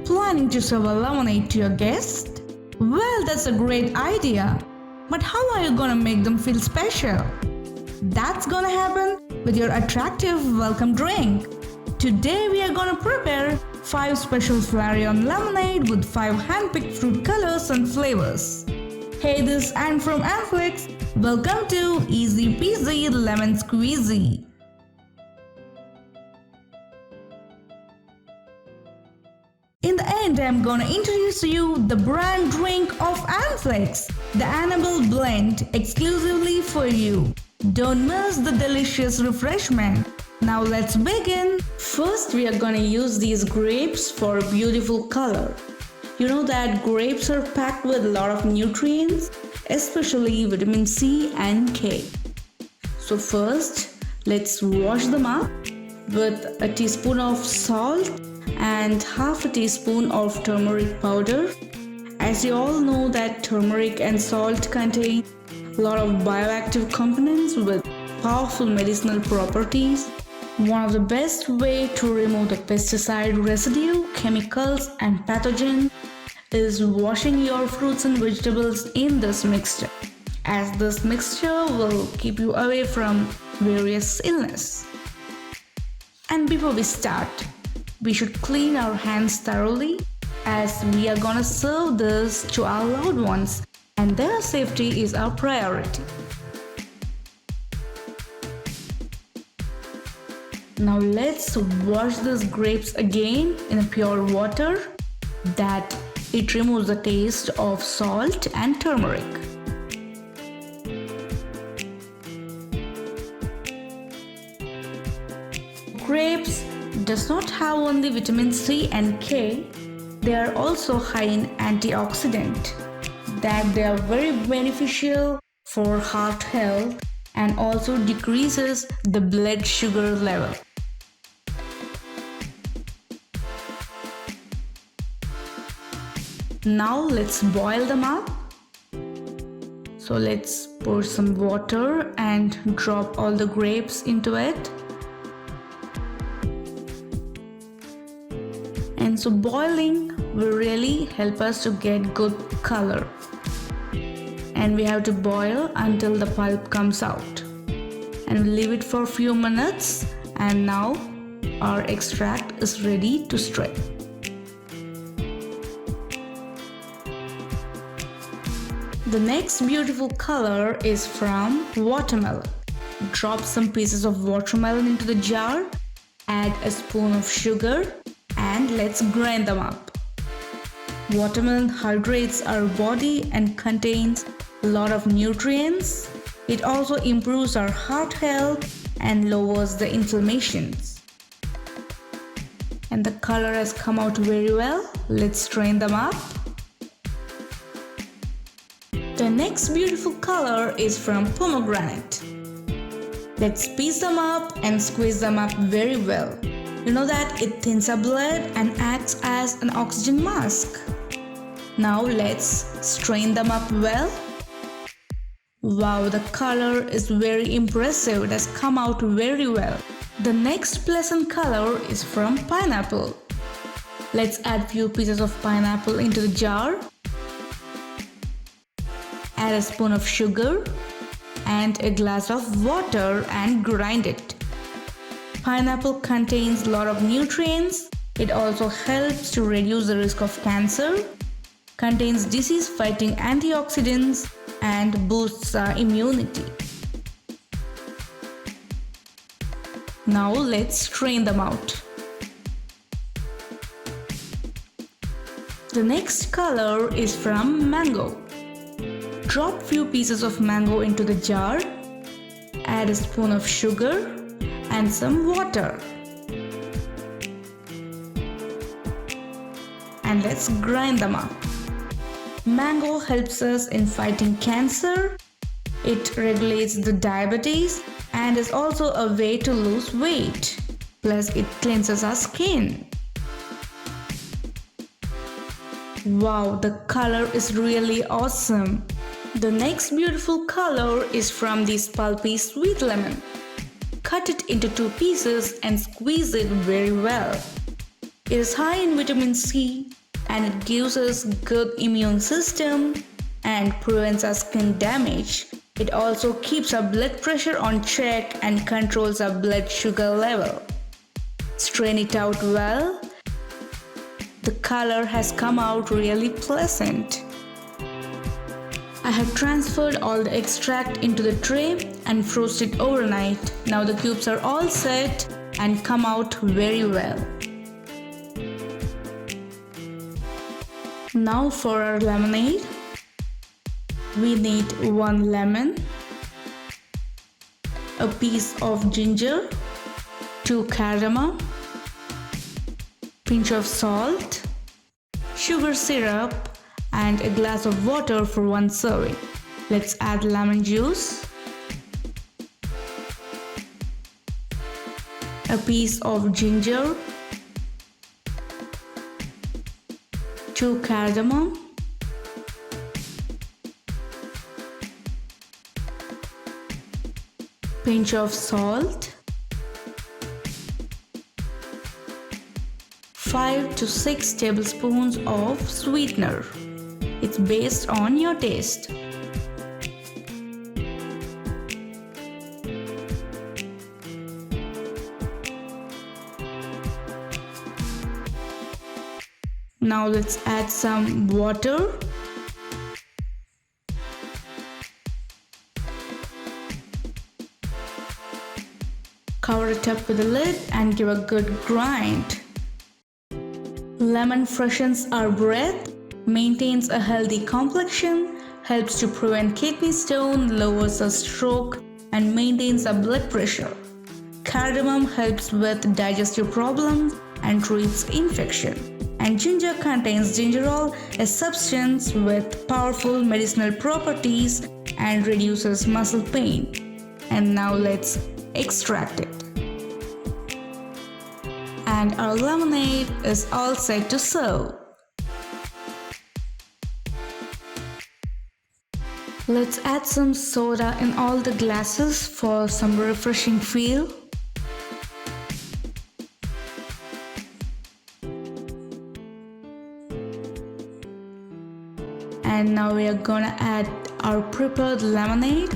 Planning to serve a lemonade to your guest? Well, that's a great idea. But how are you gonna make them feel special? That's gonna happen with your attractive welcome drink. Today we are gonna prepare 5 special Flareon lemonade with 5 handpicked fruit colors and flavors. Hey, this is Anne from Handpicked. Welcome to Easy Peasy Lemon Squeezy. In the end, I'm gonna introduce to you the brand drink of Handpicked, the Annabelle blend exclusively for you. Don't miss the delicious refreshment. Now let's begin. First, we are gonna use these grapes for a beautiful color. You know that grapes are packed with a lot of nutrients, especially vitamin C and K. So first, let's wash them up with a teaspoon of salt and half a teaspoon of turmeric powder. As you all know that turmeric and salt contain a lot of bioactive components with powerful medicinal properties. One of the best way to remove the pesticide residue, chemicals and pathogens is washing your fruits and vegetables in this mixture, as this mixture will keep you away from various illness. And before we start, we should clean our hands thoroughly, as we are gonna serve this to our loved ones and their safety is our priority. Now let's wash these grapes again in a pure water that it removes the taste of salt and turmeric. Grapes does not have only vitamin C and K, they are also high in antioxidant, that they are very beneficial for heart health and also decreases the blood sugar level. Now let's boil them up. So let's pour some water and drop all the grapes into it. And so boiling will really help us to get good color. And we have to boil until the pulp comes out. And we leave it for a few minutes, and now our extract is ready to strain. The next beautiful color is from watermelon. Drop some pieces of watermelon into the jar, add a spoon of sugar, and let's grind them up. Watermelon hydrates our body and contains a lot of nutrients. It also improves our heart health and lowers the inflammations. And the color has come out very well. Let's strain them up. The next beautiful color is from pomegranate. Let's piece them up and squeeze them up very well. You know that it thins our blood and acts as an oxygen mask. Now let's strain them up well. Wow, the color is very impressive. It has come out very well. The next pleasant color is from pineapple. Let's add few pieces of pineapple into the jar. Add a spoon of sugar and a glass of water and grind it. Pineapple contains a lot of nutrients. It also helps to reduce the risk of cancer, contains disease-fighting antioxidants, and boosts our immunity. Now let's strain them out. The next color is from mango. Drop few pieces of mango into the jar, add a spoon of sugar and some water. And let's grind them up. Mango helps us in fighting cancer. It regulates the diabetes and is also a way to lose weight. Plus it cleanses our skin. Wow, the color is really awesome. The next beautiful color is from this pulpy sweet lemon. Cut it into 2 pieces and squeeze it very well. It is high in vitamin C and it gives us good immune system and prevents our skin damage. It also keeps our blood pressure on check and controls our blood sugar level. Strain it out well. The color has come out really pleasant. I have transferred all the extract into the tray and froze it overnight. Now the cubes are all set and come out very well. Now for our lemonade, we need 1 lemon, a piece of ginger, 2 cardamom, pinch of salt, sugar syrup, and a glass of water for 1 serving. Let's add lemon juice, a piece of ginger, 2 cardamom, pinch of salt, 5 to 6 tablespoons of sweetener. It's based on your taste. Now let's add some water. Cover it up with a lid and give a good grind. Lemon freshens our breath, maintains a healthy complexion, helps to prevent kidney stone, lowers a stroke, and maintains our blood pressure. Cardamom helps with digestive problems and treats infection. And ginger contains gingerol, a substance with powerful medicinal properties and reduces muscle pain. And now let's extract it. And our lemonade is all set to serve. Let's add some soda in all the glasses for some refreshing feel. And now we are gonna add our prepared lemonade.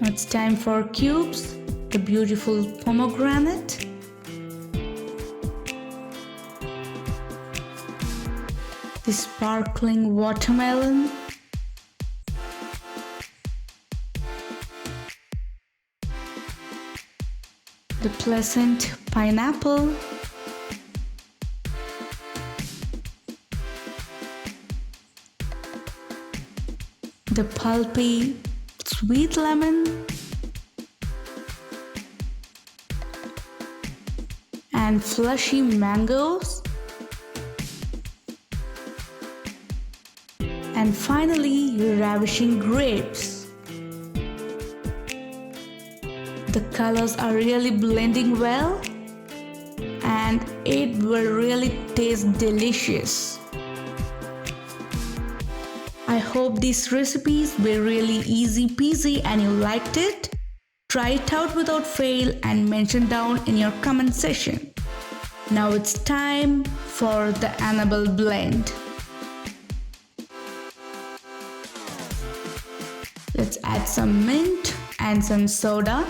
It's time for cubes, the beautiful pomegranate, the sparkling watermelon, the pleasant pineapple, the pulpy sweet lemon, and fleshy mangoes, and finally ravishing grapes. The colors are really blending well and it will really taste delicious. I hope these recipes were really easy peasy and you liked it. Try it out without fail and mention down in your comment section. Now it's time for the Annabelle blend. Let's add some mint and some soda.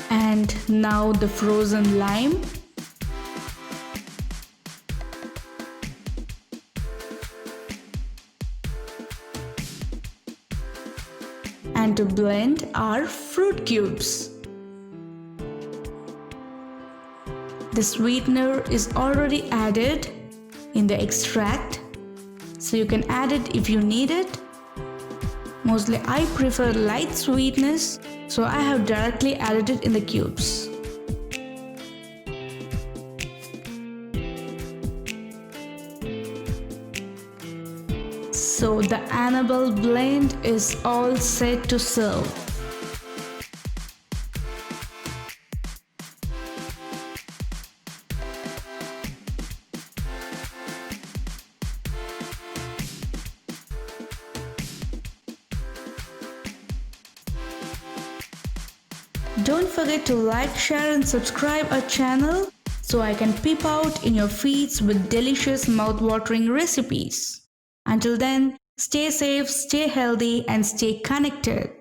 And now the frozen lime. And to blend our fruit cubes. The sweetener is already added in the extract, so you can add it if you need it. Mostly I prefer light sweetness, so I have directly added it in the cubes. So the Annabelle blend is all set to serve. Don't forget to like, share and subscribe our channel so I can peep out in your feeds with delicious mouth-watering recipes. Until then, stay safe, stay healthy and stay connected.